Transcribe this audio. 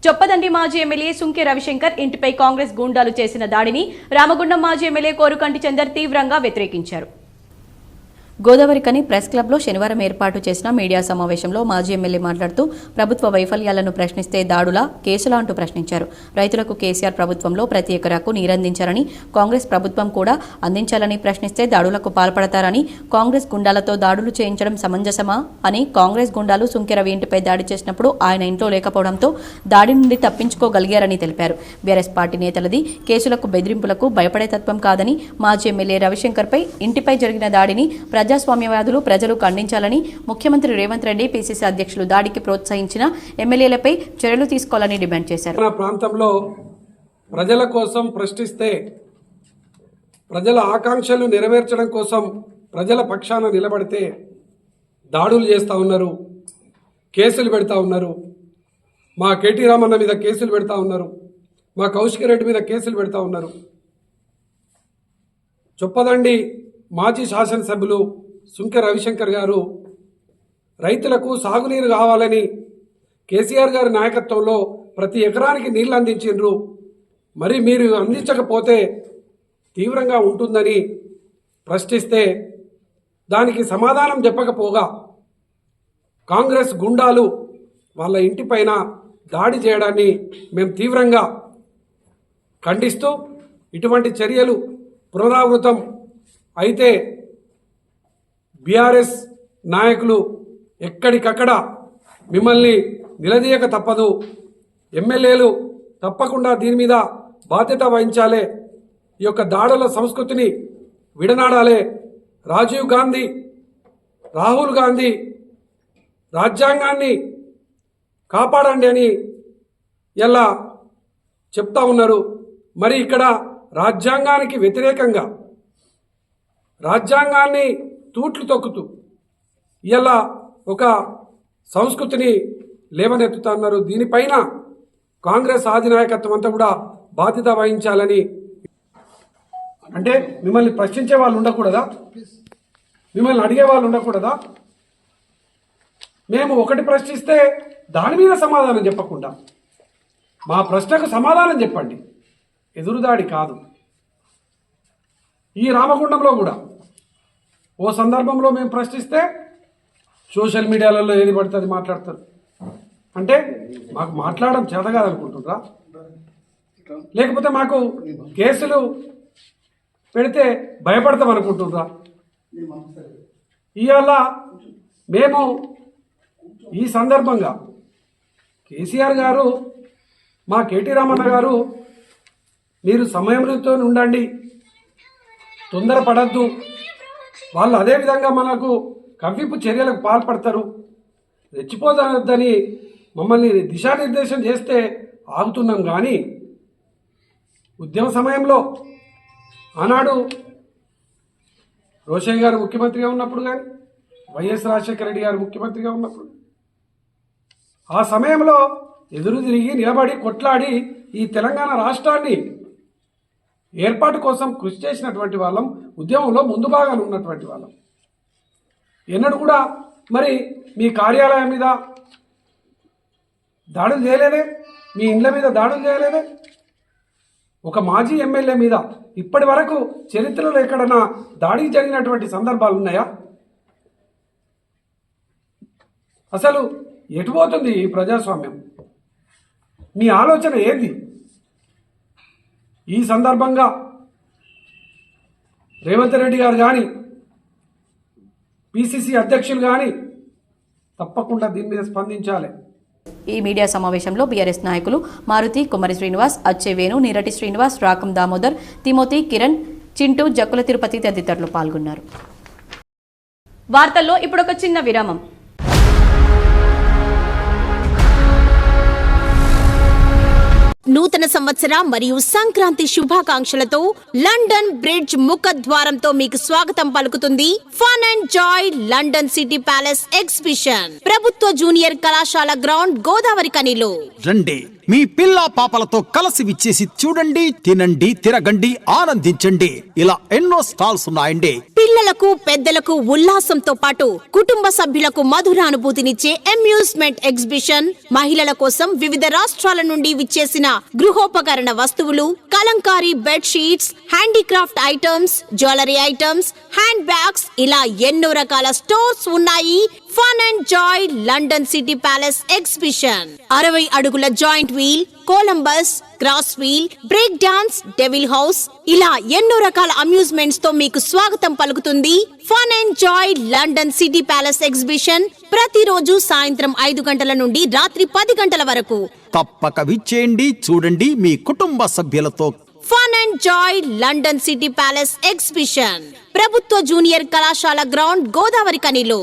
చొప్పదండి మాజీ ఎమ్మెల్యే సుంకె రవిశంకర్ ఇంటిపై కాంగ్రెస్ గూండాలు చేసిన దాడిని రామగుండం మాజీ ఎమ్మెల్యే కోరుకంటి చందర్ తీవ్రంగా వ్యతిరేకించారు. గోదావరికని ప్రెస్ క్లబ్లో శనివారం ఏర్పాటు చేసిన మీడియా సమావేశంలో మాజీ ఎమ్మెల్యే మాట్లాడుతూ ప్రభుత్వ వైఫల్యాలను ప్రశ్నిస్తే దాడులా కేసులా అంటూ ప్రశ్నించారు. రైతులకు కేసీఆర్ ప్రభుత్వంలో ప్రతి ఎకరాకు నీరందించారని, కాంగ్రెస్ ప్రభుత్వం కూడా అందించాలని ప్రశ్నిస్తే దాడులకు పాల్పడతారని, కాంగ్రెస్ గుండాలతో దాడులు చేయించడం సమంజసమా అని, కాంగ్రెస్ గుండాలు సుంకె రవి ఇంటిపై దాడి చేసినప్పుడు ఆయన ఇంట్లో లేకపోవడంతో దాడి నుండి తప్పించుకోగలిగారని తెలిపారు. బీఆర్ఎస్ పార్టీ నేతలది కేసులకు బెదిరింపులకు భయపడే తత్వం కాదని, మాజీ ఎమ్మెల్యే రవిశంకర్పై ఇంటిపై జరిగిన దాడిని ప్రజాస్వామ్యవాదులు ప్రజలు ఖండించాలని, ముఖ్యమంత్రి రేవంత్ రెడ్డి పీసీసీ అధ్యక్షులు దాడికి ప్రోత్సహించిన ఎమ్మెల్యేలపై చర్యలు తీసుకోవాలని డిమాండ్ చేశారు. మన ప్రాంతంలో ప్రజల కోసం ప్రశ్నిస్తే, ప్రజల ఆకాంక్షలు నెరవేర్చడం కోసం ప్రజల పక్షాన నిలబడితే దాడులు చేస్తూ ఉన్నారు, కేసులు పెడతా ఉన్నారు. మా కేటీ రామన్న మీద కేసులు పెడతా ఉన్నారు, మా కౌశిక్ రెడ్డి మీద కేసులు పెడతా ఉన్నారు. చొప్పదండి మాజీ శాసనసభ్యులు సుంకె రవిశంకర్ గారు రైతులకు సాగునీరు కావాలని కేసీఆర్ గారి నాయకత్వంలో ప్రతి ఎకరానికి నీళ్లు అందించిండ్రు, మరి మీరు అందించకపోతే తీవ్రంగా ఉంటుందని ప్రశ్నిస్తే దానికి సమాధానం చెప్పకపోగా కాంగ్రెస్ గుండాలు వాళ్ళ ఇంటిపైన దాడి చేయడాన్ని మేము తీవ్రంగా ఖండిస్తూ, ఇటువంటి చర్యలు పునరావృతం అయితే బీఆర్ఎస్ నాయకులు ఎక్కడికక్కడ మిమ్మల్ని నిలదీయక తప్పదు. ఎమ్మెల్యేలు తప్పకుండా దీని మీద బాధ్యత వహించాలి. ఈ యొక్క దాడుల సంస్కృతిని విడనాడాలి. రాజీవ్ గాంధీ, రాహుల్ గాంధీ రాజ్యాంగాన్ని కాపాడండి అని ఇలా చెప్తా ఉన్నారు. మరి ఇక్కడ రాజ్యాంగానికి వ్యతిరేకంగా రాజ్యాంగాన్ని తూట్లు తొక్కుతూ ఇలా ఒక సంస్కృతిని లేవనెత్తుతున్నారు. దీనిపైన కాంగ్రెస్ అధినాయకత్వం అంతా కూడా బాధ్యత వహించాలని. అంటే మిమ్మల్ని ప్రశ్నించే వాళ్ళు ఉండకూడదా? మిమ్మల్ని అడిగే వాళ్ళు ఉండకూడదా? మేము ఒకటి ప్రశ్నిస్తే దాని మీద సమాధానం చెప్పకుండా మా ప్రశ్నకు సమాధానం చెప్పండి, ఎదురుదాడి కాదు. ఈ రామగుండంలో కూడా ఓ సందర్భంలో మేము ప్రశ్నిస్తే సోషల్ మీడియాలలో ఏది పడితే అది మాట్లాడతారు. అంటే మాకు మాట్లాడడం చేత కాదనుకుంటున్నారా? లేకపోతే మాకు కేసులు పెడితే భయపడతాం అనుకుంటున్నారా? ఇవాళ మేము ఈ సందర్భంగా కేసీఆర్ గారు, మా కేటీ రామన్న గారు, మీరు సమయంతో ఉండండి, తొందరపడద్దు, వాళ్ళు అదేవిధంగా మనకు కవ్వింపు చర్యలకు పాల్పడతారు, రెచ్చిపోదొద్దని మమ్మల్ని దిశానిర్దేశం చేస్తే ఆగుతున్నాం. కానీ ఉద్యమ సమయంలో ఆనాడు రోషయ్య గారు ముఖ్యమంత్రిగా ఉన్నప్పుడు కానీ, వైఎస్ రాజశేఖర రెడ్డి గారు ముఖ్యమంత్రిగా ఉన్నప్పుడు ఆ సమయంలో ఎదురు తిరిగి నిలబడి కొట్లాడి ఈ తెలంగాణ రాష్ట్రాన్ని ఏర్పాటు కోసం కృషి చేసినటువంటి వాళ్ళం, ఉద్యమంలో ముందు భాగాలు ఉన్నటువంటి వాళ్ళం. ఎన్నడూ కూడా మరి మీ కార్యాలయం మీద దాడులు చేయలేదే, మీ ఇండ్ల మీద దాడులు చేయలేదే. ఒక మాజీ ఎమ్మెల్యే మీద ఇప్పటి వరకు చరిత్రలో ఎక్కడన్నా దాడి జరిగినటువంటి సందర్భాలు ఉన్నాయా? అసలు ఎటుపోతుంది ఈ ప్రజాస్వామ్యం? మీ ఆలోచన ఏంది? ఈ సందర్భంగా రేవంత్ రెడ్డి గారు కానీ, పీసీసీ అధ్యక్షులు కానీ తప్పకుండా దీని మీద స్పందించాలి. ఈ మీడియా సమావేశంలో బీఆర్ఎస్ నాయకులు మారుతి, కుమారి శ్రీనివాస్, అచ్చే వేణు, నీరటి శ్రీనివాస్, రాకం దామోదర్, తిమోతి, కిరణ్, చింటూ, జక్కుల తిరుపతి తదితరులు పాల్గొన్నారు. వార్తల్లో ఇప్పుడు ఒక చిన్న విరామం. నూతన సంవత్సర మరియు సంక్రాంతి శుభాకాంక్షలతో లండన్ బ్రిడ్జ్ ముఖద్వారంతో మీకు స్వాగతం పలుకుతుంది fun and joy London city palace exhibition, ప్రభుత్వ జూనియర్ కళాశాల గ్రౌండ్, గోదావరికనిలో. రండి, మీ పిల్ల పాపలతో కలిసి విచ్చేసి చూడండి, తినండి, తిరగండి, ఆనందించండి. ఇలా ఎన్నో స్టాల్స్ ఉన్నాయండి. పిల్లలకు పెద్దలకు ఉల్లాసంతో పాటు కుటుంబ సభ్యులకు మధురానుభూతినిచ్చే అమ్యూజ్మెంట్ ఎగ్జిబిషన్, మహిళల కోసం వివిధ రాష్ట్రాల నుండి విచ్చేసిన గృహోపకరణ వస్తువులు, Kalamkari bed sheets, handicraft items, jewellery items, hand bags, ఇలా ఎన్నో రకాల స్టోర్స్ ఉన్నాయి. Fun and joy London city palace exhibition 60 అడుగుల giant wheel, Columbus, cross wheel, break dance, devil house, ఇలా ఎన్నో రకాల అమ్యూజ్మెంట్స్ తో మీకు స్వాగతం పలుకుతుంది fun and joy London city palace exhibition. ప్రతిరోజు సాయంత్రం 5 గంటల నుండి రాత్రి 10 గంటల వరకు. తప్పక విచ్చేయండి, చూడండి మీ కుటుంబ సభ్యులతో. Fun and joy London city palace exhibition ప్రభుత్వ జూనియర్ కళాశాల గ్రౌండ్, గోదావరి కనిలో.